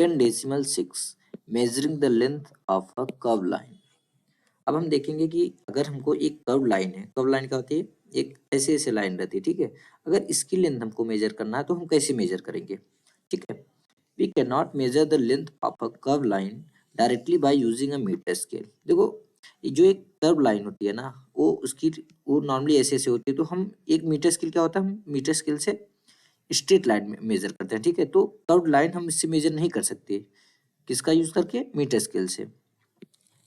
10.6 measuring the length of a curve line. अब हम देखेंगे कि अगर हमको एक कर्व लाइन है, कर्व लाइन क्या होती है, एक ऐसे ऐसे लाइन रहती है, ठीक है। अगर इसकी लेंथ हमको मेजर करना है तो हम कैसे मेजर करेंगे, ठीक है। We can not measure the length of a curve line directly by using a metre scale. देखो ये जो एक कर्व लाइन होती है ना, वो नॉर्मली ऐसे ऐसे होती है, तो हम एक मीटर स्केल क्या होता है, हम मीटर स्केल से स्ट्रेट लाइन में मेजर करते हैं, ठीक है। तो कर्व लाइन हम इससे मेजर नहीं कर सकते, किसका यूज करके, मीटर स्केल से।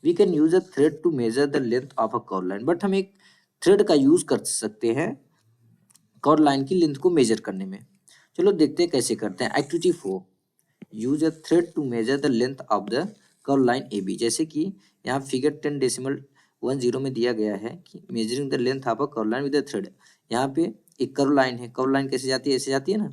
We can use a thread to measure the length of a curve line, but हम एक थ्रेड का यूज कर सकते हैं कर्व लाइन की लेंथ को मेजर करने में। चलो देखते हैं कैसे करते हैं। Activity 4, use a thread to measure the length of the curve line A B. जैसे कि यहाँ फिगर 10.10 में दिया गया है कि measuring the length of a curve line with a thread. यहाँ पे एक कर्व लाइन है, कर्व लाइन कैसे जाती है, ऐसे जाती है ना,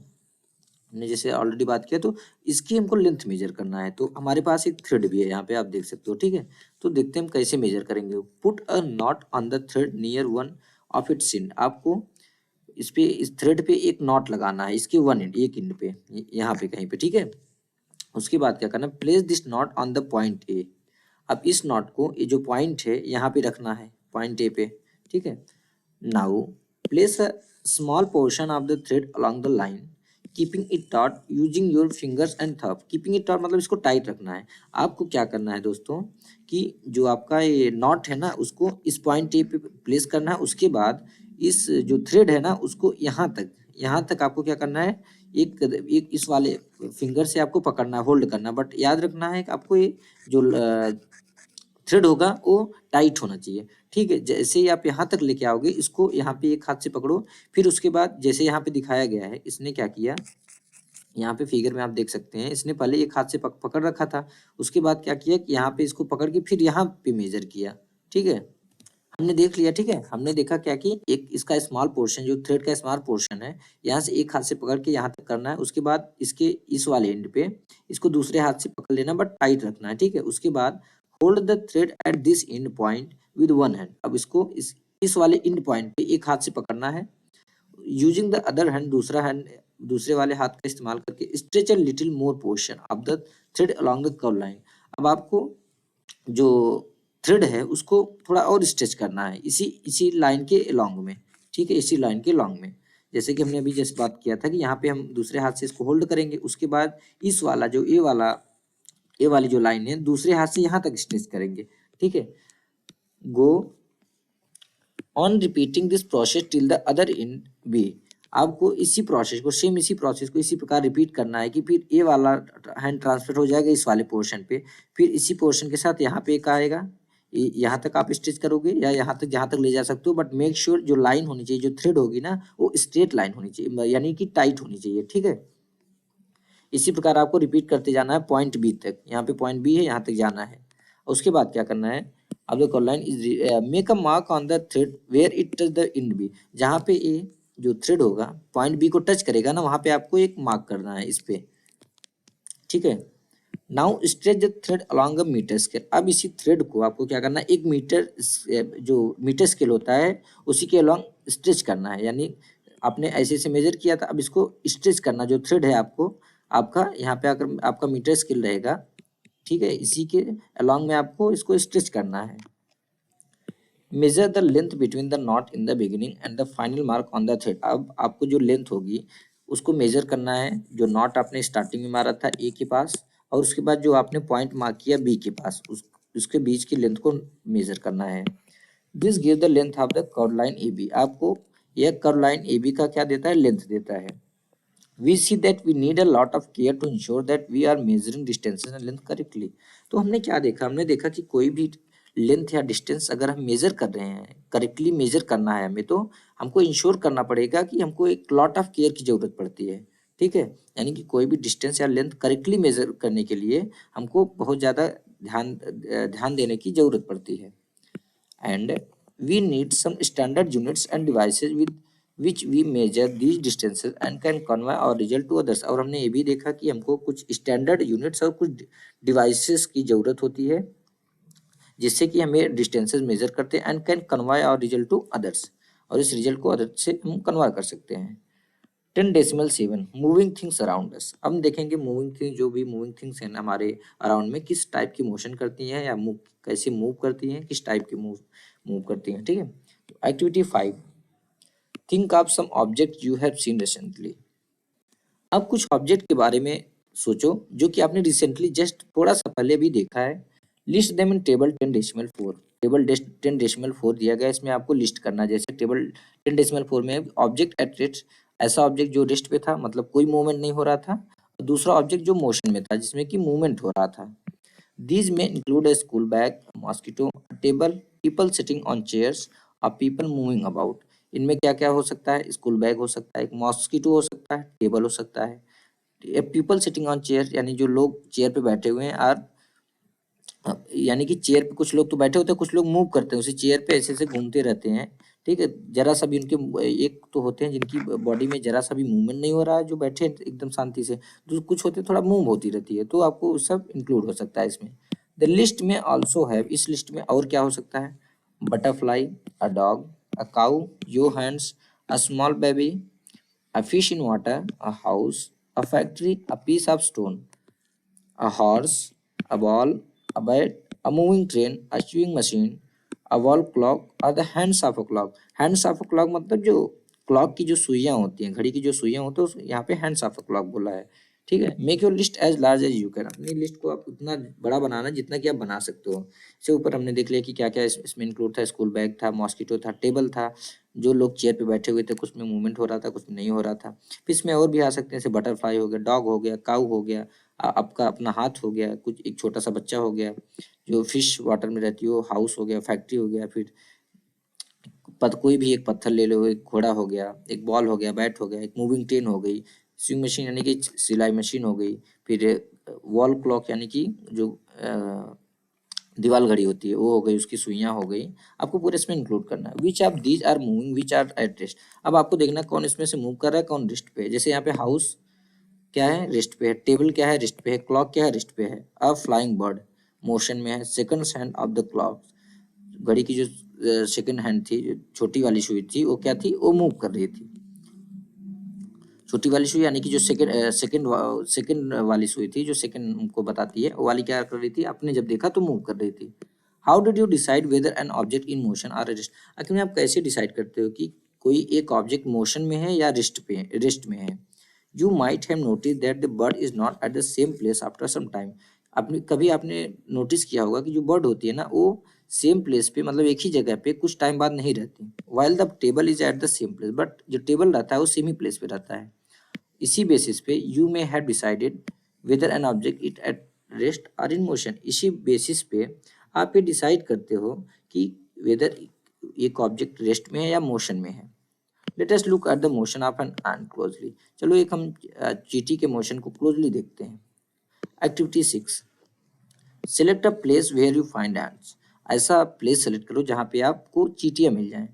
हमने जैसे ऑलरेडी बात किया। तो इसकी हमको लेंथ मेजर करना है, तो हमारे पास एक थ्रेड भी है, यहाँ पे आप देख सकते हो, ठीक है। तो देखते हैं हम कैसे मेजर करेंगे। Put a not on the thread near one of its and. आपको इस थ्रेड पे एक नॉट लगाना है, इसके वन एंड, एक एंड पे, यहाँ पे कहीं पे, ठीक है। उसके बाद क्या करना, place this not on the point A. अब इस नॉट को, ये जो पॉइंट है यहाँ पे रखना है, पॉइंट ए पे, ठीक है। Now place a small portion of the thread along the line keeping it taught using your fingers and thumb. Keeping it taught मतलब इसको टाइट रखना है। आपको क्या करना है दोस्तों कि जो आपका ये नॉट है ना, उसको इस पॉइंट ए पे प्लेस करना है। उसके बाद इस जो थ्रेड है ना, उसको यहाँ तक आपको क्या करना है, एक इस वाले फिंगर से आपको पकड़ना है, होल्ड करना। बट याद रखना है कि आपको ये जो थ्रेड होगा वो टाइट होना चाहिए, ठीक है। जैसे ही आप यहाँ तक लेके आओगे, इसको यहाँ पे एक हाथ से पकड़ो। फिर उसके बाद जैसे यहाँ पे दिखाया गया है, इसने क्या किया, यहाँ पे फिगर में आप देख सकते हैं, इसने पहले एक हाथ से पकड़ रखा था। उसके बाद क्या किया कि यहाँ पे इसको पकड़ के फिर यहाँ पे मेजर किया, ठीक है। हमने देख लिया, ठीक है। हमने देखा क्या कि एक इसका स्मॉल पोर्शन, जो थ्रेड का स्मॉल पोर्शन है, यहाँ से एक हाथ से पकड़ के यहाँ तक करना है। उसके बाद इसके इस वाले एंड पे इसको दूसरे हाथ से पकड़ लेना, बट टाइट रखना है, ठीक है। उसके बाद hold the thread at this and point with one hand. अब इसको इस वाले एंड पॉइंट पे एक हाथ से पकड़ना है। यूजिंग द अदर हैंड, दूसरा हैंड, दूसरे वाले हाथ का इस्तेमाल करके stretch a little more portion of the thread along the curve line. अब आपको जो थ्रेड है उसको थोड़ा और स्ट्रेच करना है इसी इसी लाइन के लॉन्ग में, ठीक है, इसी लाइन के लॉन्ग में। जैसे कि हमने अभी जैसे बात किया था कि यहाँ पे हम दूसरे हाथ से इसको होल्ड करेंगे। उसके बाद इस वाला जो ए वाली जो लाइन है, दूसरे हाथ से यहाँ तक स्ट्रेच करेंगे, ठीक है। Go on repeating this process till the other end B. आपको इसी प्रोसेस को, सेम इसी प्रोसेस को इसी प्रकार रिपीट करना है कि फिर ए वाला हैंड ट्रांसफर हो जाएगा इस वाले पोर्शन पे। फिर इसी पोर्शन के साथ यहाँ पे एक आएगा, यहाँ तक आप स्टिच करोगे या यहाँ तक, जहाँ तक ले जा सकते हो। बट मेक श्योर जो लाइन होनी चाहिए, जो थ्रेड होगी ना, वो स्ट्रेट लाइन होनी चाहिए, यानी कि टाइट होनी चाहिए, ठीक है। इसी प्रकार आपको रिपीट करते जाना है पॉइंट बी तक। यहाँ पे पॉइंट बी है, यहाँ तक जाना है। उसके बाद क्या करना है, अब the line is make a mark on the thread where it touch the end B. जहाँ पे ए जो थ्रेड होगा पॉइंट बी को टच करेगा ना, वहां पे आपको एक मार्क करना है इस पे, ठीक है। Now stretch the thread along a metre scale. अब इसी थ्रेड को आपको क्या करना है, एक मीटर, जो मीटर स्केल होता है उसी के अलॉन्ग स्ट्रेच करना है। यानी आपने ऐसे ऐसे मेजर किया था, अब इसको स्ट्रेच करना, जो थ्रेड है आपको, आपका यहाँ पे आकर आपका मीटर स्केल रहेगा, ठीक है। इसी के अलॉन्ग में आपको इसको स्ट्रेच करना है। Major the length between the not in the beginning and the final mark on the thread. अब आपको जो लेंथ होगी उसको मेजर करना है, जो नॉट आपने स्टार्टिंग में मारा था ए के पास, और उसके बाद जो आपने पॉइंट मार्क किया बी के पास, उसके बीच की लेंथ को मेजर करना है। This give the length of the curve line A B. आपको यह कर्व लाइन ए बी का क्या देता है, लेंथ देता है। We see that we need a lot of care to ensure that we are measuring distances and length correctly। तो हमने क्या देखा, हमने देखा कि कोई भी लेंथ या डिस्टेंस अगर हम मेजर कर रहे हैं, करेक्टली मेजर करना है हमें, तो हमको इंश्योर करना पड़ेगा कि हमको एक लॉट ऑफ केयर की जरूरत पड़ती है, ठीक है। यानी कि कोई भी डिस्टेंस या लेंथ करेक्टली मेजर करने के लिए हमको बहुत ज़्यादा ध्यान देने की जरूरत पड़ती है। And we need some standard units and devices with which we measure these distances and can convey our result to others। और हमने ये भी देखा कि हमको कुछ स्टैंडर्ड यूनिट्स और कुछ डिवाइसेस की जरूरत होती है जिससे कि हमें डिस्टेंसेस मेजर करते हैं, and can convey our result to others, और इस रिजल्ट को अदर से हम कन्वे कर सकते हैं। 10.7 मूविंग थिंग्स अराउंड अस। अब हम देखेंगे मूविंग थिंग, जो भी मूविंग थिंग्स हैं हमारे अराउंड में, किस टाइप की मोशन करती हैं या मूव कैसे मूव करती हैं, किस टाइप की मूव मूव करती हैं। ठीक है, activity 5, think of some object you have seen recently. अब कुछ ऑब्जेक्ट के बारे में सोचो जो कि आपने रिसेंटली जस्ट थोड़ा सा पहले भी देखा है। List them in table 10.4। Table 10.4 दिया गया, इसमें आपको लिस्ट करना है। जैसे टेबल 10.4 में ऑब्जेक्ट एट रेस्ट, ऐसा ऑब्जेक्ट जो रेस्ट पे था, मतलब कोई मूवमेंट नहीं हो रहा था। दूसरा ऑब्जेक्ट जो मोशन में था, जिसमें कि मूवमेंट हो रहा था। These may include a school bag, a mosquito, a table, people sitting on chairs, or people moving about. इनमें क्या क्या हो सकता है? स्कूल बैग हो सकता है, एक मॉस्किटो हो सकता है, टेबल हो सकता है, पीपल सिटिंग ऑन चेयर यानी जो लोग चेयर पे बैठे हुए हैं, और यानी कि चेयर पे कुछ लोग तो बैठे होते हैं, कुछ लोग मूव करते हैं, उसी चेयर पे ऐसे ऐसे घूमते रहते हैं। ठीक है, जरा सा भी उनके एक तो होते हैं जिनकी बॉडी में जरा सा भी मूवमेंट नहीं हो रहा है, जो बैठे हैं एकदम शांति से। तो कुछ होते हैं थोड़ा मूव होती रहती है, तो आपको सब इंक्लूड हो सकता है इसमें। द लिस्ट में ऑल्सो हैव, इस लिस्ट में और क्या हो सकता है? Butterfly, a dog, a cow, your hands, a small baby, a fish in water, a house, a factory, a piece of stone, a horse, a ball, a bat, a moving train, a sewing machine, a wall clock और the hands of a clock। hands of a clock मतलब जो clock की जो सुइयां होती हैं, घड़ी की जो सुइयां होती हैं, यहाँ पे हैंड्स ऑफ अ क्लॉक बोला है। ठीक है, make your list as large as you can. अपनी लिस्ट को आप उतना बड़ा बनाना जितना कि आप बना सकते हो। इससे ऊपर हमने देख लिया कि क्या क्या इसमें इंक्लूड था। स्कूल बैग था, मॉस्किटो था, टेबल था, जो लोग चेयर पे बैठे हुए थे, कुछ में मूवमेंट हो रहा था, कुछ में नहीं हो रहा था। फिर इसमें और भी आ सकते हैं, जैसे बटरफ्लाई हो गया, डॉग हो गया, काऊ हो गया, आपका अपना हाथ हो गया, कुछ एक छोटा सा बच्चा हो गया, जो फिश वाटर में रहती हो, हाउस हो गया, फैक्ट्री हो गया, फिर कोई भी एक पत्थर ले लो, एक घोड़ा हो गया, एक बॉल हो गया, बैट हो गया, एक मूविंग ट्रेन हो गई, स्विंग मशीन यानी कि सिलाई मशीन हो गई, फिर वॉल क्लॉक यानी कि जो दीवाल घड़ी होती है वो हो गई, उसकी सुइयां हो गई। आपको पूरे इसमें इंक्लूड करना है। Which of these are moving, which are at rest. अब आपको देखना कौन इसमें से मूव कर रहा है, कौन रेस्ट पे है। जैसे यहाँ पे हाउस क्या है? रेस्ट पे है। टेबल क्या है? रेस्ट पे है। क्लॉक क्या है? रेस्ट पे है। अ फ्लाइंग बर्ड मोशन में है। Second hand of the clock, घड़ी की जो सेकंड हैंड थी, जो छोटी वाली सुई थी, वो क्या थी? वो मूव कर रही थी। छोटी वाली सुई यानी कि जो सेकंड वाली सुई थी, जो सेकंड हमको बताती है, वो वाली क्या कर रही थी? आपने जब देखा तो मूव कर रही थी। How did you decide whether an object in motion or rest. आखिर में आप कैसे डिसाइड करते हो कि कोई एक ऑब्जेक्ट मोशन में है या रेस्ट में है? You might have notice that the bird is not at the same place after some time. आपने नोटिस किया होगा कि जो बर्ड होती है ना, वो सेम प्लेस पे, मतलब एक ही जगह पे कुछ टाइम बाद नहीं रहती। While the table is eight the same place, but जो टेबल रहता है वो सेम ही प्लेस पे रहता है। इसी बेसिस पे you may have decided weather an object it at rest और इन मोशन। इसी बेसिस पे आप ये डिसाइड करते हो कि वेदर एक ऑब्जेक्ट रेस्ट में है या मोशन में है। Let us look at the motion of an ant closely. चलो एक हम चींटी के मोशन को क्लोजली देखते हैं। Activity 6, select a place where you find ants. ऐसा प्लेस सेलेक्ट करो जहाँ पे आपको चींटियां मिल जाएं।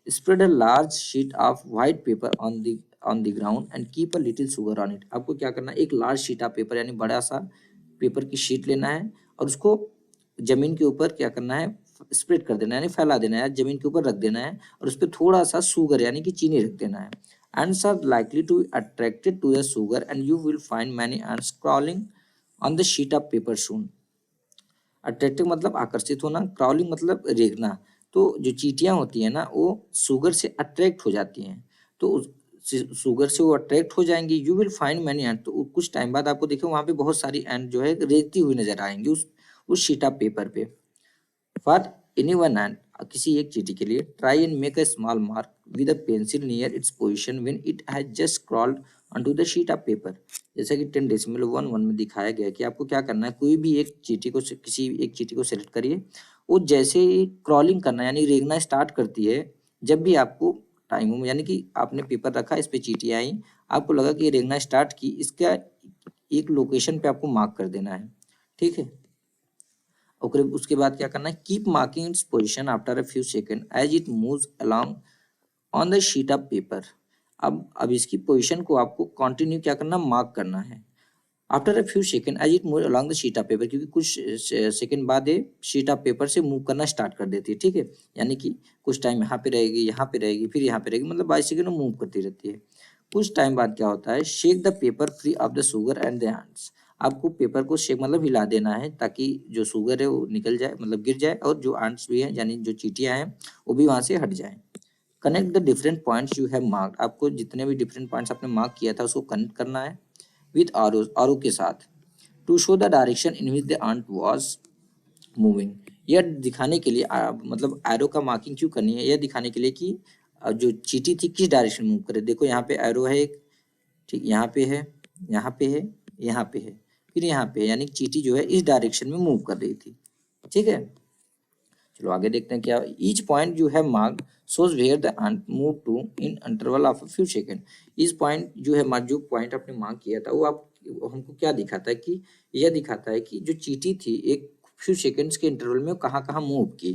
Spread a large sheet of white paper on the ground and keep a little sugar on it. आपको क्या करना है? एक लार्ज शीट ऑफ पेपर यानी बड़ा सा पेपर की शीट लेना है, और उसको जमीन के ऊपर क्या करना है? स्प्रेड कर देना है, यानी फैला देना है, जमीन के ऊपर रख देना है, और उस पर थोड़ा सा शुगर यानी कि चीनी रख देना है। ants are likely to attracted to the sugar and you will find many ants crawling on the sheet of paper soon। Attractive मतलब आकर्षित होना, क्राउलिंग मतलब रेंगना। तो जो चींटियां होती है ना, वो शुगर से अट्रैक्ट हो जाती हैं, तो शुगर से वो अट्रैक्ट हो जाएंगी। You will find many and, तो कुछ टाइम बाद आपको देखो वहां पे बहुत सारी एंड जो है रेंगती हुई नजर आएंगी उस शीट ऑफ पेपर पे। फॉर एनी वन एंड, किसी एक चींटी के लिए, try and make a small mark with a pencil near its position when it has just crawled onto the sheet of paper. जैसा कि 10.11 में दिखाया गया है कि आपको क्या करना है, कोई भी एक चींटी को, किसी एक चींटी को सेलेक्ट करिए। वो जैसे ही क्रॉलिंग करना यानी रेंगना स्टार्ट करती है, जब भी आपको टाइम हो, यानी कि आपने पेपर रखा, इस पे चींटियां आई, आपको लगा कि ये रेंगना स्टार्ट की, इसका एक लोकेशन पे आपको मार्क कर देना है। ठीक है, उसके बाद क्या करना है? Keep marking its position after a few second as it moves along on the sheet of paper. अब इसकी पोजीशन को आपको कंटिन्यू क्या करना? मार्क करना है। After a few second as it move along the sheet of paper, क्योंकि कुछ सेकेंड बाद ये शीट ऑफ पेपर से मूव करना स्टार्ट कर देती है। ठीक है, यानी कि कुछ टाइम यहाँ पे रहेगी, यहाँ पे रहेगी, फिर यहाँ पे रहेगी, मतलब 22 सेकेंड में मूव करती रहती है। कुछ टाइम बाद क्या होता है, shake the paper free of the sugar and the ends. आपको पेपर को शेक मतलब हिला देना है ताकि जो शुगर है वो निकल जाए, मतलब गिर जाए, और जो एंड्स भी है यानी जो चींटियां हैं वो भी वहां से हट जाए। Connect the different points you have marked. आपको जितने भी डिफरेंट पॉइंट्स आपने मार्क किया था उसको कनेक्ट करना है विद आरो के साथ। To show the direction in which the ant was moving. यह दिखाने के लिए मतलब एरो का मार्किंग क्यों करनी है, यह दिखाने के लिए कि जो चींटी थी किस डायरेक्शन मूव करे। देखो यहाँ पे एरो है एक, ठीक, यहाँ पे है, यहाँ पे है, यहाँ पे है, फिर यहाँ पे है, यानी चींटी जो है इस डायरेक्शन में मूव कर रही थी। ठीक है, चलो आगे देखते हैं क्या। Each point you have marked shows where the ant move to in interval of a few second। इस पॉइंट जो है जो पॉइंट आपने मार्क किया था वो आप हमको क्या दिखाता है कि यह दिखाता है कि जो चींटी थी एक फ्यू सेकंड्स के इंटरवल में कहाँ कहाँ मूव की।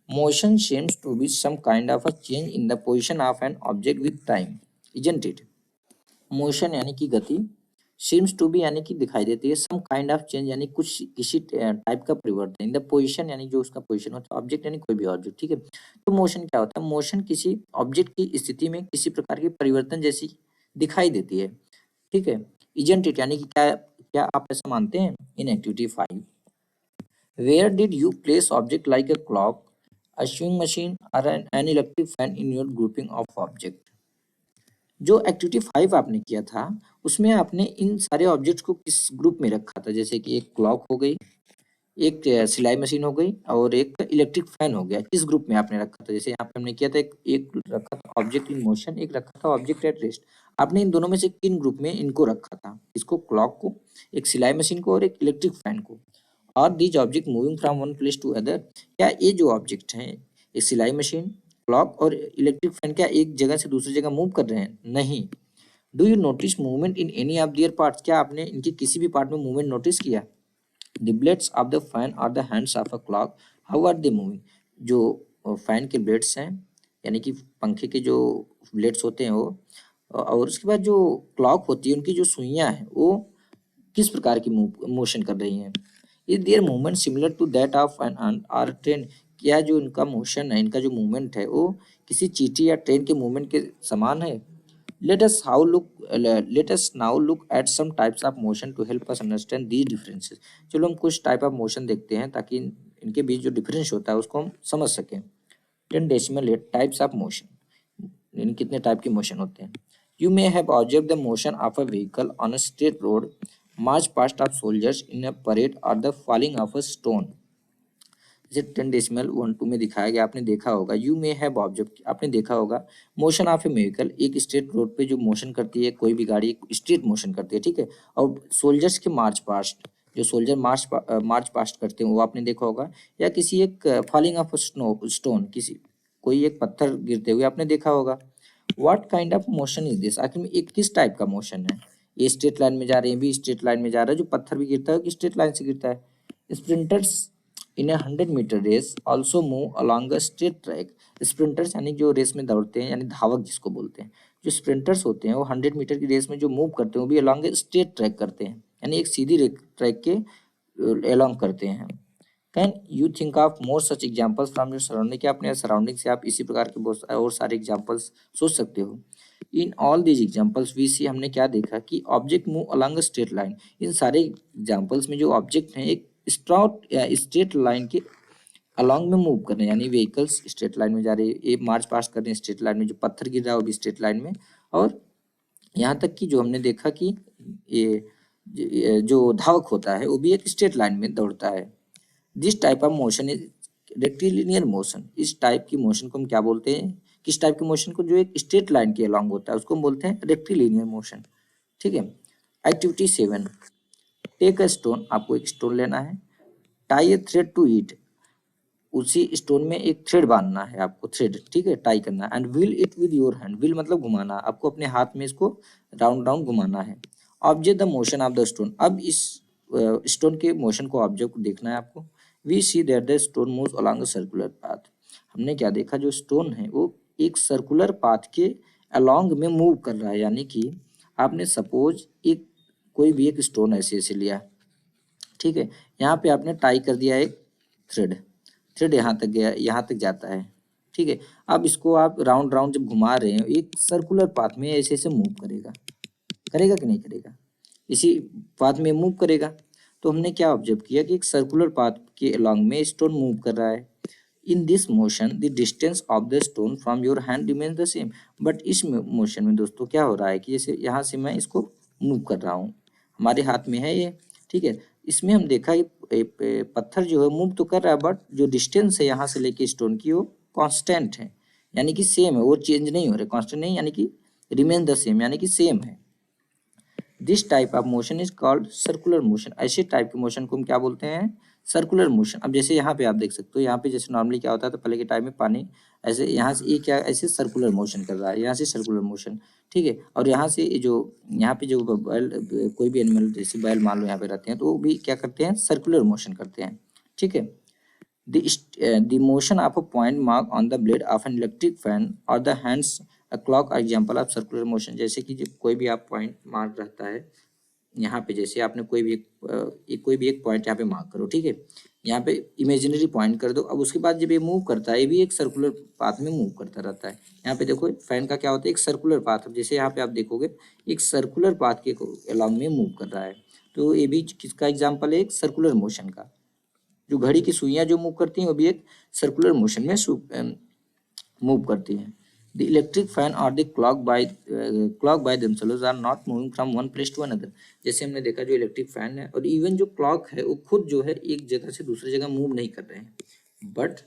Motion seems to be some kind of a change in the position of an object with time, isn't it? Motion यानी कि गति, seems to be यानी कि दिखाई देती है, some kind of change यानी कुछ किसी टाइप का परिवर्तन, इन द पोजीशन यानी जो उसका पोजीशन होता है, ऑब्जेक्ट यानी कोई भी ऑब्जेक्ट। ठीक है, तो मोशन क्या होता है, मोशन किसी ऑब्जेक्ट की स्थिति में किसी प्रकार के परिवर्तन जैसी दिखाई देती है। ठीक है, इजंट इट यानी कि क्या क्या आप ऐसा मानते हैं। In activity 5 where did you place object like a clock, a swing machine और an electric fan in your grouping of object. जो एक्टिविटी 5 आपने किया था उसमें आपने इन सारे ऑब्जेक्ट्स को किस ग्रुप में रखा था, जैसे कि एक क्लॉक हो गई, एक सिलाई मशीन हो गई और एक इलेक्ट्रिक फैन हो गया। किस ग्रुप में आपने रखा था, जैसे यहाँ पे हमने किया था एक रखा था ऑब्जेक्ट इन मोशन, एक रखा था ऑब्जेक्ट एट रेस्ट। आपने इन दोनों में से किन ग्रुप में इनको रखा था, इसको क्लॉक को, एक सिलाई मशीन को और एक इलेक्ट्रिक फैन को। और these object moving from one place to other, क्या ये जो ऑब्जेक्ट हैं, एक सिलाई मशीन, क्लॉक और इलेक्ट्रिक फैन, क्या एक जगह से दूसरी जगह मूव कर रहे हैं? नहीं। Do you notice movement in any of their parts, क्या आपने इनके किसी भी पार्ट में मूवमेंट नोटिस किया? The blades of the fan और the hands of a clock, how are they moving. जो फैन के ब्लेड्स हैं यानी कि पंखे के जो ब्लेड्स होते हैं वो, और उसके बाद जो क्लॉक होती है उनकी जो सुइयां हैं वो किस प्रकार की मोशन कर रही हैं। Is there movement similar to that of an R train, क्या जो इनका मोशन है, इनका जो मूवमेंट है वो किसी चींटी या ट्रेन के मूवमेंट के समान है। Let us now look at some types of motion to help us understand these differences। चलो हम कुछ टाइप ऑफ मोशन देखते हैं ताकि इनके बीच जो डिफरेंस होता है उसको हम समझ सकें। 10 टाइप्स ऑफ मोशन, यानी कितने टाइप के मोशन होते हैं। You may have observe the motion of a vehicle on a straight road, march past of soldiers in a parade और the falling of a stone. जैसे 10.12 में दिखाया गया, आपने देखा होगा। यू मे हैव ऑब्जर्व, आपने देखा होगा। मोशन ऑफ ए व्हीकल, एक स्ट्रेट रोड पे जो मोशन करती है कोई भी गाड़ी स्ट्रेट मोशन करती है, ठीक है। और सोल्जर्स के मार्च पास्ट, जो सोल्जर मार्च पास्ट करते हैं वो आपने देखा होगा। या किसी एक फॉलिंग ऑफ स्टोन, किसी कोई एक पत्थर गिरते हुए आपने देखा होगा। What kind of motion is this, आखिर में एक किस टाइप का मोशन है। ये स्ट्रेट लाइन में जा रहे हैं, भी स्ट्रेट लाइन में जा रहा है, जो पत्थर भी गिरता है स्ट्रेट लाइन से गिरता है। Sprinters in 100 metre race also move along a straight track. Sprinters यानी जो रेस में दौड़ते हैं, यानी धावक जिसको बोलते हैं। जो स्प्रिंटर्स होते हैं वो 100 मीटर की रेस में जो मूव करते हैं वो भी अलॉन्ग ए स्ट्रेट ट्रैक करते हैं, यानी एक सीधी ट्रैक के अलॉन्ग करते हैं। Can you think of more such examples from your surrounding, क्या अपने सराउंडिंग से आप इसी प्रकार के बहुत और सारे एग्जाम्पल्स सोच सकते हो। In all these examples we see, हमने क्या देखा कि object move along straight line. इन सारे एग्जाम्पल्स में जो ऑब्जेक्ट हैं एक स्ट्रेट लाइन के अलॉन्ग में मूव कर रहे हैं, यानी व्हीकल्स स्ट्रेट लाइन में जा रहे हैं, ये मार्च पास कर रहे हैं स्ट्रेट लाइन में, जो पत्थर गिर रहा है वो भी स्ट्रेट लाइन में। और यहाँ तक कि जो हमने देखा कि ये जो धावक होता है वो भी एक स्ट्रेट लाइन में दौड़ता है। This type of motion is rectilinear motion. इस टाइप की मोशन को हम क्या बोलते हैं, किस टाइप के मोशन को, जो एक स्ट्रेट लाइन के अलॉन्ग होता है उसको हम बोलते हैं रेक्टिलिनियर मोशन। ठीक है। एक्टिविटी 7, टेक अ स्टोन, आपको एक स्टोन लेना है, tie a thread to it, उसी स्टोन में एक थ्रेड बांधना है आपको, थ्रेड, ठीक है, टाई करना है। And wheel it with your hand, wheel मतलब घुमाना, आपको अपने हाथ में इसको राउंड राउंड घुमाना है। Observe the motion of the stone, अब इस स्टोन के मोशन को ऑब्जर्व को देखना है आपको। We see that the stone moves along a circular path, हमने क्या देखा, जो स्टोन है वो एक सर्कुलर पाथ के अलोंग में मूव कर रहा है। यानी कि आपने सपोज एक कोई भी एक स्टोन ऐसे ऐसे लिया, ठीक है, यहाँ पे आपने टाई कर दिया एक थ्रेड, थ्रेड यहाँ तक गया, यहाँ तक जाता है, ठीक है। अब इसको आप राउंड राउंड जब घुमा रहे हैं एक सर्कुलर पाथ में ऐसे ऐसे मूव करेगा, करेगा कि नहीं करेगा, इसी पाथ में मूव करेगा। तो हमने क्या ऑब्जर्व किया कि एक सर्कुलर पाथ के अलॉन्ग में स्टोन मूव कर रहा है। In this motion the distance of the stone from your hand remains the same. But इस मोशन में दोस्तों क्या हो रहा है कि जैसे यहाँ से मैं इसको मूव कर रहा हूँ, हमारे हाथ में है ये, ठीक है। इसमें हम देखा कि पत्थर जो है मूव तो कर रहा है बट जो डिस्टेंस है यहाँ से लेके स्टोन की वो कांस्टेंट है, यानी कि सेम है, वो चेंज नहीं हो रहा, कांस्टेंट नहीं यानी कि रिमेन द सेम यानी कि सेम है। This type of motion is called circular motion. ऐसे टाइप के मोशन को हम क्या बोलते हैं, सर्कुलर मोशन। अब जैसे यहाँ पे आप देख सकते हो, यहाँ पे जैसे नॉर्मली क्या होता है तो पहले के टाइम में पानी ऐसे यहाँ से ये क्या ऐसे सर्कुलर मोशन कर रहा है, यहाँ से सर्कुलर मोशन, ठीक है। और यहाँ से जो यहाँ पे जो बैल कोई भी एनिमल जैसे बैल मान लो यहाँ पे रहते हैं तो वो भी क्या करते हैं, सर्कुलर मोशन करते हैं, ठीक है। The motion of a point mark on the blade of an electric fan or the hands a clock are example of circular motion। जैसे कि जब कोई भी आप पॉइंट मार्क रहता है यहाँ पे, जैसे आपने कोई भी एक पॉइंट यहाँ पे मार्क करो, ठीक है। यहाँ पे इमेजिनरी पॉइंट कर दो। अब उसके बाद जब ये मूव करता है ये भी एक सर्कुलर पाथ में मूव करता रहता है। यहाँ पे देखो फैन का क्या होता है, एक सर्कुलर पाथ। जैसे यहाँ पे आप देखोगे एक सर्कुलर पाथ के अलॉन्ग में मूव कर रहा है, तो ये भी किसका एग्जाम्पल है, एक सर्कुलर मोशन का। जो घड़ी की सुइयां जो मूव करती हैं वो भी एक सर्कुलर मोशन में मूव करती हैं। द इलेक्ट्रिक फैन और the clock by themselves are not moving from one place to another. जैसे हमने देखा जो इलेक्ट्रिक फैन है और इवन जो क्लॉक है वो खुद जो है एक जगह से दूसरी जगह मूव नहीं कर रहे हैं, but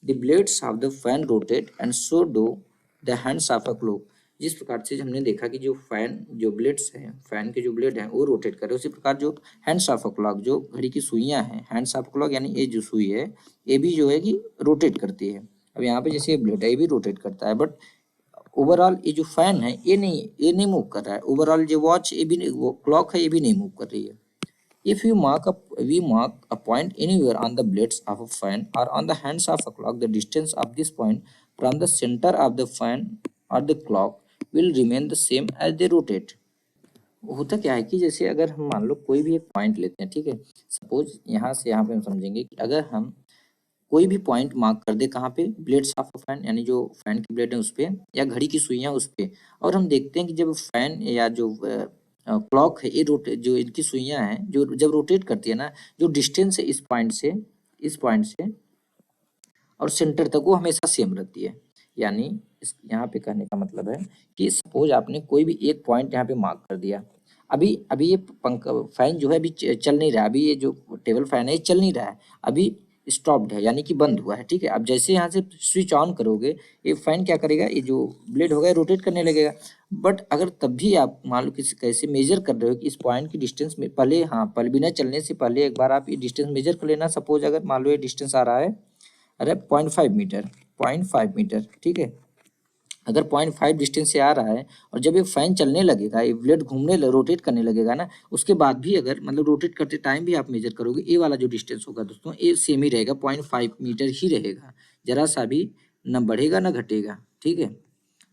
the blades of the fan rotate and so do the hands of a clock. जिस प्रकार से हमने देखा कि जो फैन जो ब्लेड्स हैं, फैन के जो ब्लेड हैं वो रोटेट कर रहे हैं, उसी प्रकार जो हैंड्स ऑफ अ क्लॉक जो घड़ी की सुइयां हैं, हैंड्स ऑफ क्लॉक यानी ये जो सुई है ये भी जो है कि रोटेट करती है। अब यहाँ पे जैसे ये ब्लेड है ये भी रोटेट करता है, बट ओवरऑल ये जो फैन है ये नहीं मूव कर रहा है। ओवरऑल जो वॉच ये भी वो क्लॉक है ये भी नहीं मूव कर रही है। If we mark a point anywhere on the blades of a fan or on the hands of a clock, the distance of this point from the center of the fan or the clock will remain the same as they rotate। होता क्या है कि जैसे अगर हम मान लो कोई भी एक पॉइंट लेते हैं, ठीक है। सपोज यहाँ से यहाँ पे हम समझेंगे कि अगर हम कोई भी पॉइंट मार्क कर दे कहाँ पे, ब्लेड्स ऑफ अ फैन यानी जो फैन की ब्लेड है उस पे या घड़ी की सुइयां उस पे, और हम देखते हैं कि जब फैन या जो क्लॉक है ये रोटेट, जो इनकी सुइयां हैं जो जब रोटेट करती है ना, जो डिस्टेंस है इस पॉइंट से और सेंटर तक वो हमेशा सेम रहती है। यानी इस यहाँ पे कहने का मतलब है कि सपोज आपने कोई भी एक पॉइंट यहाँ पे मार्क कर दिया, अभी अभी ये पंखा फैन जो है अभी चल नहीं रहा, अभी ये जो टेबल फैन है ये चल नहीं रहा है, अभी स्टॉप्ड है यानी कि बंद हुआ है, ठीक है। अब जैसे यहाँ से स्विच ऑन करोगे ये फैन क्या करेगा, ये जो ब्लेड होगा रोटेट करने लगेगा। बट अगर तब भी आप मान लो किसी कैसे मेजर कर रहे हो कि इस पॉइंट की डिस्टेंस में पहले, हाँ पहले बिना चलने से पहले एक बार आप ये डिस्टेंस मेजर कर लेना। सपोज अगर मान लो ये डिस्टेंस आ रहा है अरे 0.5 मीटर, 0.5 मीटर, ठीक है। अगर 0.5 डिस्टेंस से आ रहा है और जब ये फैन चलने लगेगा, ये ब्लेड रोटेट करने लगेगा ना, उसके बाद भी अगर मतलब रोटेट करते टाइम भी आप मेजर करोगे, ये वाला जो डिस्टेंस होगा दोस्तों ये सेम ही रहेगा, 0.5 मीटर ही रहेगा, जरा सा भी न बढ़ेगा ना घटेगा, ठीक है।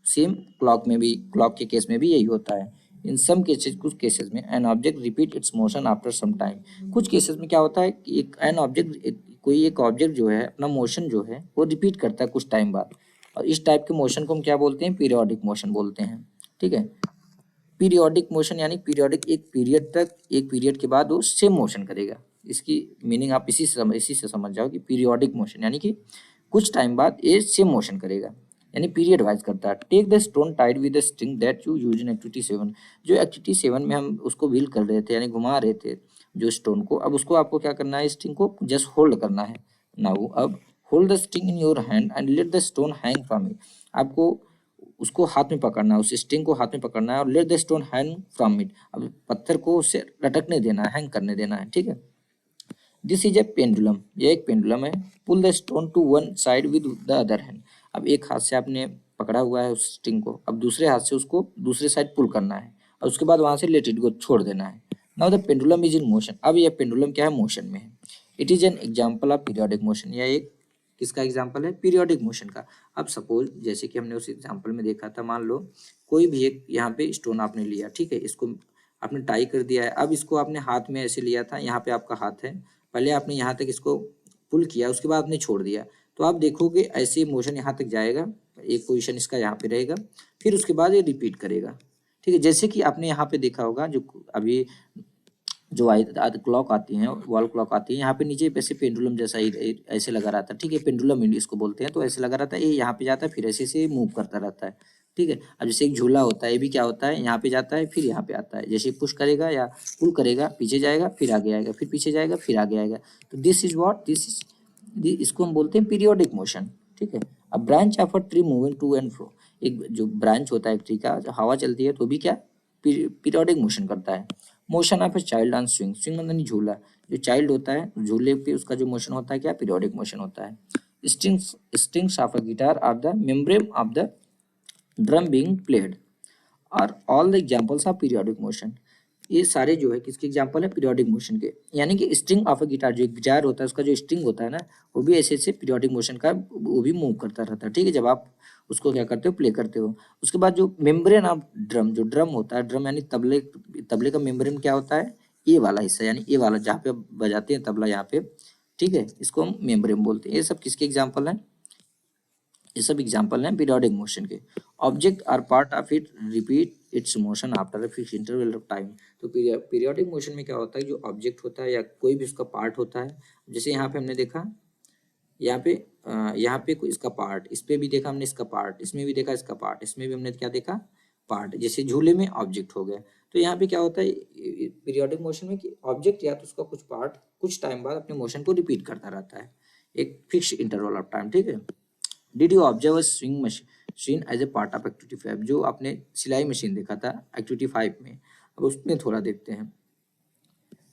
सेम क्लॉक में भी, क्लॉक के केस में भी यही होता है। इन सम केसेस, कुछ केसेस में an object repeat its motion after some time. कुछ केसेस में क्या होता है कि एक एन ऑब्जेक्ट, कोई एक ऑब्जेक्ट जो है अपना मोशन जो है वो रिपीट करता है कुछ टाइम बाद, और इस टाइप के मोशन को हम क्या बोलते हैं, पीरियोडिक मोशन बोलते हैं, ठीक है। पीरियोडिक मोशन यानी पीरियोडिक, एक पीरियड तक, एक पीरियड के बाद वो सेम मोशन करेगा। इसकी मीनिंग आप इसी से समझ जाओ कि पीरियोडिक मोशन यानी कि कुछ टाइम बाद ये सेम मोशन करेगा, यानी पीरियड वाइज करता है। Take the stone tied with the string that you use in activity 7। जो एक्टिविटी 7 में हम उसको व्हील कर रहे थे यानी घुमा रहे थे जो स्टोन को, अब उसको आपको क्या करना है, स्ट्रिंग को जस्ट होल्ड करना है। नाउ अब hold the string in your hand and let the stone hang from it. आपको उसको हाथ में पकड़ना है, उस स्ट्रिंग को हाथ में पकड़ना है और let the stone hang from it. अब पत्थर को उससे लटकने देना है, हैंग करने देना है, ठीक है। दिस इज ए पेंडुलम, यह एक पेंडुलम है। Pull the stone to one side with the other hand. अब एक हाथ से आपने पकड़ा हुआ है उस स्ट्रिंग को, अब दूसरे हाथ से उसको दूसरे साइड पुल करना है और उसके बाद वहां से लेट इट गो, छोड़ देना है। Now the pendulum is in motion. अब यह पेंडुलम क्या है, मोशन में है। It is an example of periodic motion. यह एक किसका एग्जाम्पल है, पीरियोडिक मोशन का। अब सपोज जैसे कि हमने उस एग्जाम्पल में देखा था, मान लो कोई भी एक यहाँ पे स्टोन आपने लिया, ठीक है, इसको आपने टाई कर दिया है। अब इसको आपने हाथ में ऐसे लिया था, यहाँ पे आपका हाथ है, पहले आपने यहाँ तक इसको पुल किया, उसके बाद आपने छोड़ दिया, तो आप देखोगे ऐसे मोशन यहाँ तक जाएगा, एक पोजीशन इसका यहाँ पे रहेगा, फिर उसके बाद ये रिपीट करेगा। ठीक है, जैसे कि आपने यहाँ पे देखा होगा जो अभी जो क्लॉक आती है, वॉल क्लॉक आती है, यहाँ पे नीचे ऐसे पेंडुलम जैसा ही ऐसे लगा रहता है। ठीक है, पेंडुलम इसको बोलते हैं। तो ऐसे लगा रहता है, ये यहाँ पे जाता है, फिर ऐसे से मूव करता रहता है। ठीक है, अब जैसे एक झूला होता है, ये भी क्या होता है, यहाँ पे जाता है, फिर यहाँ पे आता है। जैसे पुश करेगा या पुल करेगा, पीछे जाएगा, फिर आगे आएगा, फिर पीछे जाएगा, फिर आगे आएगा। तो this is what, this is, इसको हम बोलते हैं पीरियोडिक मोशन। ठीक है, अब branch of a tree moving to and fro, एक जो ब्रांच होता है एक ट्री का, हवा चलती है तो भी क्या पीरियोडिक मोशन करता है। Motion of a child on swing, swing मतलब झूला, जो चाइल्ड होता है झूले पे उसका जो मोशन होता है क्या, पीरियोडिक मोशन होता है। Strings of a guitar or the membrane of the drum being played are all the examples of periodic motion. ये सारे जो है किसके एग्जांपल है, पीरियोडिक मोशन के। यानी कि स्ट्रिंग ऑफ अ गिटार, जो गिटार होता है उसका जो स्ट्रिंग होता है ना, वो भी ऐसे ऐसे पीरियोडिक मोशन का वो भी मूव करता रहता है। ठीक है, जब आप उसको क्या करते हो, प्ले करते हो। उसके बाद जो मेम्ब्रेन ऑफ ड्रम, जो ड्रम होता है, ड्रम यानी तबले, तबले का मेम्ब्रेन क्या होता है, ये वाला हिस्सा, यानी ये वाला जहाँ पे आप बजाते हैं तबला यहाँ पे। ठीक है, इसको हम मेम्ब्रेन बोलते हैं। ये सब किसके एग्जाम्पल हैं, ये सब एग्जाम्पल हैं पीरियोडिक मोशन के। Object or part of it repeat its motion after a fix interval of time. तो पीरियोडिक मोशन में क्या होता है, जो ऑब्जेक्ट होता है या कोई भी उसका पार्ट होता है, जैसे यहाँ पे हमने देखा, यहाँ पे यहाँ पे कोई इसका पार्ट, इस पे भी देखा हमने इसका पार्ट, इसमें भी देखा इसका पार्ट, इसमें भी हमने क्या देखा, पार्ट। जैसे झूले में ऑब्जेक्ट हो गया, तो यहाँ पे क्या होता है पीरियोडिक मोशन में कि ऑब्जेक्ट या तो उसका कुछ पार्ट कुछ टाइम बाद अपने मोशन को रिपीट करता रहता है, एक फिक्स इंटरवल ऑफ टाइम। ठीक है, did you observe swing machine as a part of activity 5, जो आपने सिलाई मशीन देखा था एक्टिविटी 5 में, अब उसमें थोड़ा देखते हैं।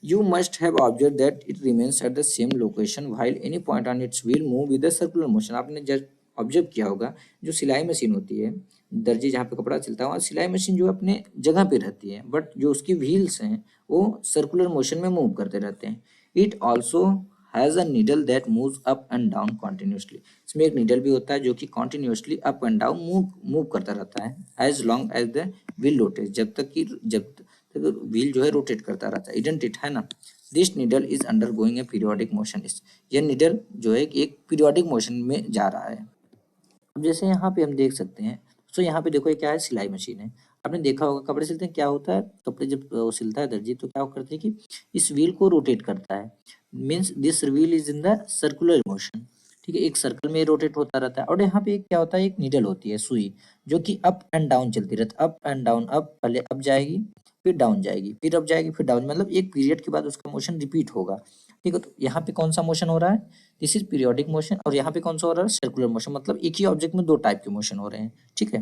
You must have observed that it remains at the same location while any point on its wheel move with a circular motion। आपने जब ऑब्जर्व किया होगा, जो सिलाई मशीन होती है, दर्जी जहाँ पे कपड़ा सिलता है वहाँ सिलाई मशीन जो अपने जगह पे रहती है, बट जो उसकी व्हील्स हैं वो सर्कुलर मोशन में मूव करते रहते हैं। It also has a needle that moves up and down continuously. इसमें एक नीडल भी होता है जो कि continuously up and down move करता रहता है, as long as the wheel rotates, जब तक व्हील जो है रोटेट करता रहता है, इडंट इट, है ना। This needle is under going A periodic motion, यह नीडल जो है एक पीरियोडिक मोशन में जा रहा है। अब जैसे यहाँ पे हम देख सकते हैं, तो यहाँ पे देखो ये क्या है, सिलाई मशीन है। आपने देखा होगा कपड़े सिलते हैं, क्या होता है, कपड़े जब वो सिलता है दर्जी तो क्या करते हैं कि इस व्हील को रोटेट करता है, means this wheel is in the circular motion. ठीक है, एक सर्कल में रोटेट होता रहता है। और यहाँ पे क्या होता है, एक नीडल होती है, सुई, जो कि अप एंड डाउन चलती रहती है, अप एंड डाउन, अप पहले अप जाएगी, फिर डाउन जाएगी, फिर अप जाएगी, फिर डाउन, मतलब एक पीरियड के बाद उसका मोशन रिपीट होगा। ठीक है, तो यहाँ पे कौन सा मोशन हो रहा है, दिस इज पीरियोडिक मोशन। और यहाँ पे कौन सा हो रहा है, सर्कुलर मोशन, मतलब एक ही ऑब्जेक्ट में दो टाइप के मोशन हो रहे हैं। ठीक है,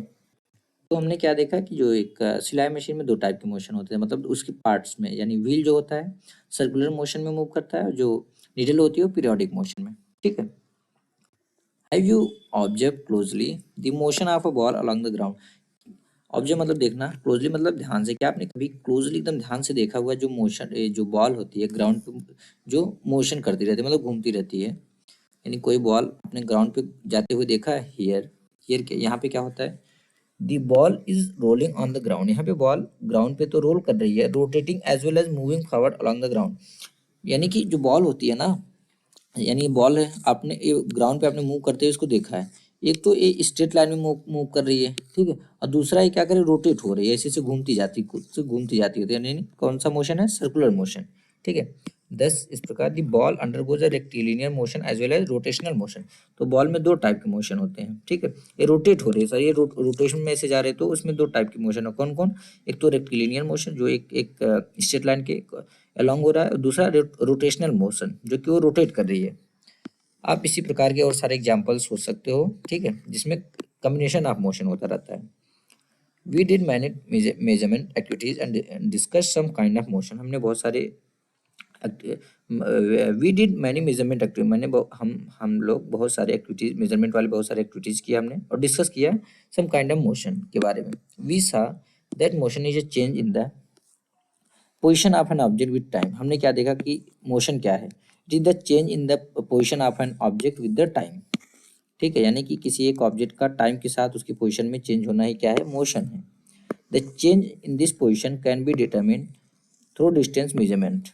तो हमने क्या देखा कि जो एक सिलाई मशीन में दो टाइप के मोशन होते हैं, मतलब उसके पार्ट्स में, यानी व्हील जो होता है सर्कुलर मोशन में मूव करता है, जो नीडल होती है वो पीरियोडिक मोशन में। ठीक है, have you observe closely the motion of a ball along the ground. Observe मतलब देखना, क्लोजली मतलब ध्यान से। क्या आपने कभी क्लोजली एकदम ध्यान से देखा हुआ, जो मोशन, जो बॉल होती है ग्राउंड पे जो मोशन करती रहती है, मतलब घूमती रहती है, यानी कोई बॉल अपने ग्राउंड पे जाते हुए देखा है, हियर, हियर के यहाँ पे क्या होता है, the ball is rolling on the ground, यहाँ पे बॉल ग्राउंड पे तो रोल कर रही है, rotating as well as moving forward along the ground. यानी कि जो बॉल होती है ना, यानी बॉल है, आपने ये ग्राउंड पे आपने मूव करते हुए इसको देखा है, एक तो ये स्ट्रेट लाइन में मूव कर रही है, ठीक है, और दूसरा ये क्या करे, रोटेट हो रही है, ऐसे से घूमती जाती, खुद से घूमती जाती है, यानी कौन सा मोशन है, सर्कुलर मोशन। ठीक है, दस इस प्रकार the ball undergoes a rectilinear motion as well as rotational motion. तो बॉल में दो टाइप के मोशन होते हैं। ठीक है, ये रोटेट हो रही है सर, ये रोटेशन में ऐसे जा रहे हैं, तो उसमें दो टाइप के मोशन है, कौन कौन, एक तो रेक्टिलिनियर मोशन जो एक एक स्ट्रेट लाइन के अलॉन्ग हो रहा है, और दूसरा रोटेशनल मोशन जो कि वो रोटेट कर रही है। आप इसी प्रकार के और सारे एग्जाम्पल सोच सकते हो। ठीक है, जिसमें कम्बिनेशन ऑफ मोशन होता रहता है। We did many measurement activities and discuss some kind of motion. हमने बहुत सारे we did many measurement activity, मैंने हम लोग बहुत सारे एक्टिविटीज, मेजरमेंट वाले बहुत सारे एक्टिविटीज किया हमने, और डिस्कस किया सम काइंड ऑफ मोशन के बारे में। We saw that motion is a change in the position of an object with time. हमने क्या देखा कि मोशन क्या है, it is the change in the position of an object with the time. ठीक है, यानी कि किसी एक ऑब्जेक्ट का टाइम के साथ उसकी पोजीशन में चेंज होना ही क्या है, मोशन है। The change in this position can be determined through distance measurement.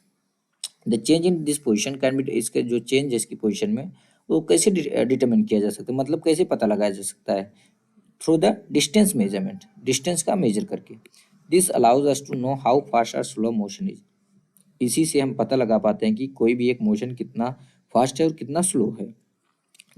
The change in this position can be, इसके जो चेंज है इसकी पोजीशन में तो कैसे डिटरमिन किया जा सकता है, मतलब कैसे पता लगाया जा सकता है? Through the distance measurement, distance का मेजर करके। This allows us to know how fast और स्लो मोशन इज। इसी से हम पता लगा पाते हैं कि कोई भी एक मोशन कितना फास्ट है और कितना स्लो है।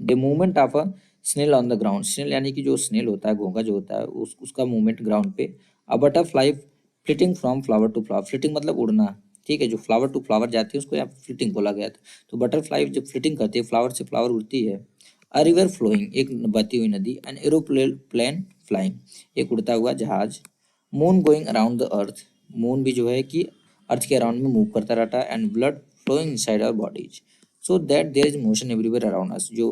The movement of a snail on the ground, snail यानी कि जो स्नेल होता है, घोंघा जो होता है, उसका मूवमेंट ग्राउंड पे। A butterfly flitting from flower to flower, flitting मतलब उड़ना, ठीक है, जो फ्लावर टू फ्लावर जाती है उसको यहाँ फ्लिटिंग बोला गया था। तो बटरफ्लाई जब फ्लिटिंग करती है, फ्लावर से फ्लावर उड़ती है। अ रिवर फ्लोइंग, एक बहती हुई नदी। एन एरोप्लेन फ्लाइंग, एक उड़ता हुआ जहाज। Moon going around the earth, moon भी जो है कि अर्थ के अराउंड में मूव करता रहता है। And blood flowing inside our bodies, so that there is motion everywhere around us, जो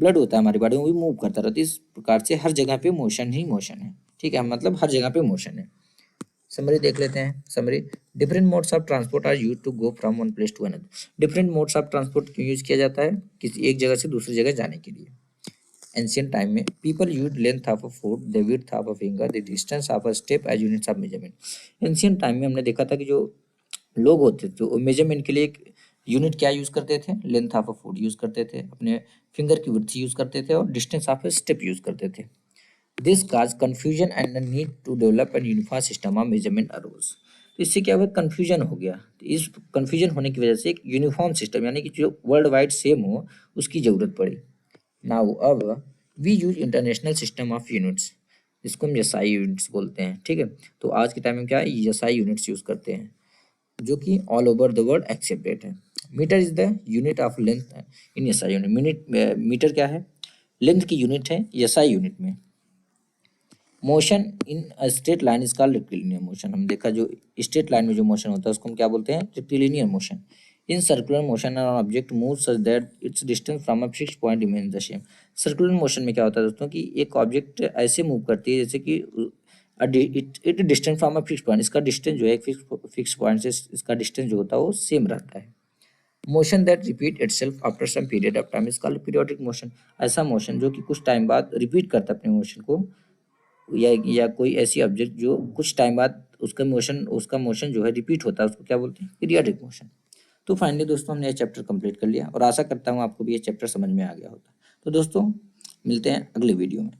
ब्लड होता है हमारी बॉडी में वो मूव करता रहता है। इस प्रकार से हर जगह पे मोशन ही मोशन है, ठीक है, मतलब हर जगह पे मोशन है। समरी देख लेते हैं। Summary, different modes of transport are used to go from one place to another. Different modes of transport क्यों यूज किया जाता है? किसी एक जगह से दूसरी जगह जाने के लिए। एंशियंट टाइम में people use length of a foot, the width of a finger, the distance of a step as units of measurement. Ancient time में हमने देखा था कि जो लोग होते थे वो मेजरमेंट के लिए एक यूनिट क्या यूज करते थे? Length of a foot use करते थे, अपने फिंगर की विड्थ यूज करते थे, और distance of a step use करते थे। This cause confusion and the need to develop an uniform system of measurement arose. तो इससे क्या हुआ? कंफ्यूजन हो गया। तो इस कंफ्यूजन होने की वजह से एक यूनिफॉर्म सिस्टम यानी कि जो वर्ल्ड वाइड सेम हो उसकी जरूरत पड़ी। नाउ अब we use international system of units, जिसको हम एसआई यूनिट्स बोलते हैं, ठीक है। तो आज के टाइम में क्या है, एसआई यूनिट्स यूज करते हैं, जो कि all over the world accepted है। Metre is the unit of length in SI unit. Metre क्या है? लेंथ की यूनिट है एसआई यूनिट में। Motion in straight line is called rectilinear motion. हम देखा जो स्ट्रेट लाइन में जो मोशन होता है उसको हम क्या बोलते हैं? Rectilinear motion. In circular motion an object move such that it's distance from a fixed point remain the same. Circular motion में क्या होता है दोस्तों कि एक ऑब्जेक्ट ऐसे मूव करती है जैसे कि it distance from a fix point, इसका डिस्टेंस जो है फिक्स पॉइंट से इसका डिस्टेंस जो होता है वो सेम रहता है। Motion that repeat itself after some period of time is called periodic motion. ऐसा मोशन जो कि कुछ टाइम बाद रिपीट करता है अपने मोशन को, या कोई ऐसी ऑब्जेक्ट जो कुछ टाइम बाद उसका मोशन जो है रिपीट होता है, उसको क्या बोलते हैं? Periodic motion. तो फाइनली दोस्तों हमने ये चैप्टर कंप्लीट कर लिया और आशा करता हूँ आपको भी ये चैप्टर समझ में आ गया होगा। तो दोस्तों मिलते हैं अगले वीडियो में।